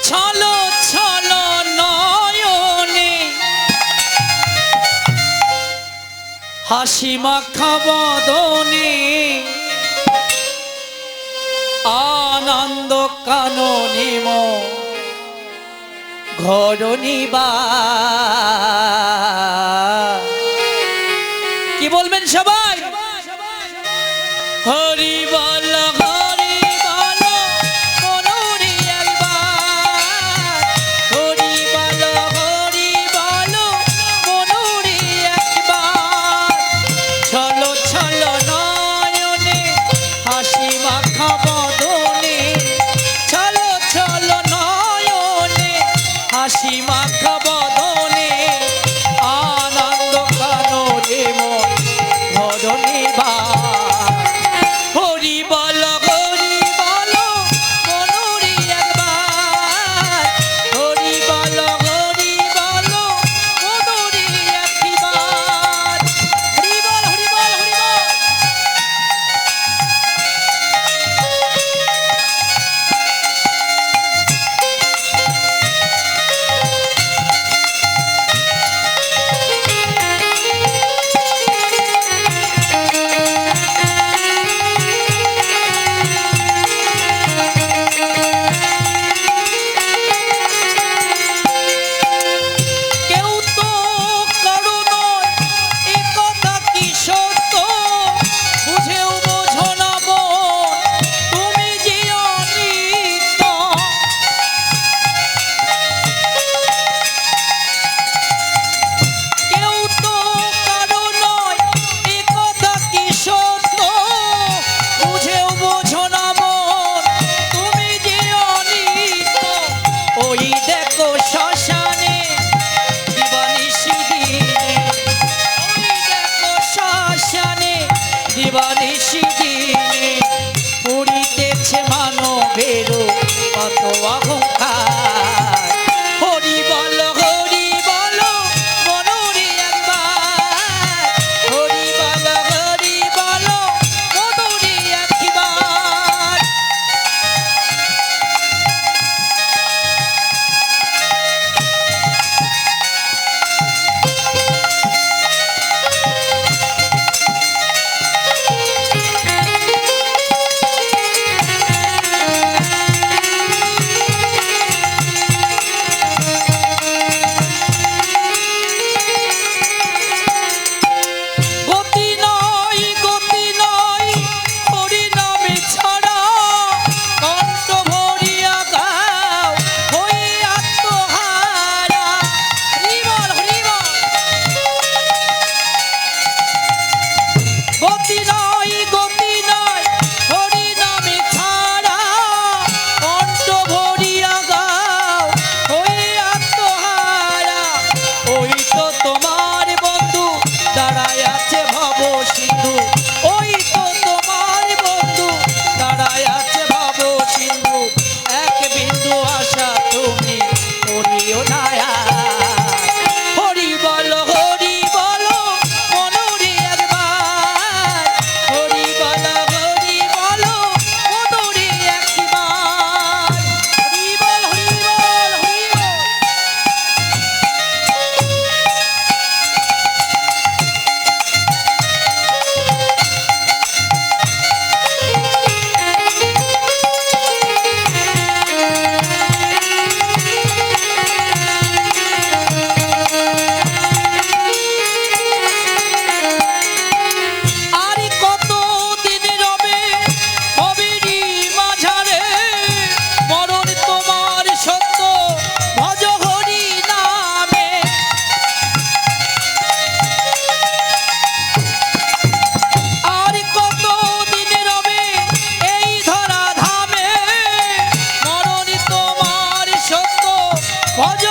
ছলো ছলো নয়নে হাসি মাখা বদনে আনন্দ কাননে ঘরণিবা কি বলবেন সবাই হরি বল হরি বল মনুরি একবার হরি বল হরি বল মনুরি একবার ছলো ছলো নয়নে হাসি মাখা বদনে ছলো ছলো নয়নে হাসি মাখা বদনে আনন্দ কাননে ঘরণিবা হরি বল হরি বল মনুরি একবার হরি বল হরি বল মনুরি একবার হরি বল হরি বল হরি বল দিবানিশি দিনে পুরিতেছে মানবেরও কত অহংকার হরি বল হরি বল মনুরি একবার হরি বল হরি বল মনুরি একবার ভজ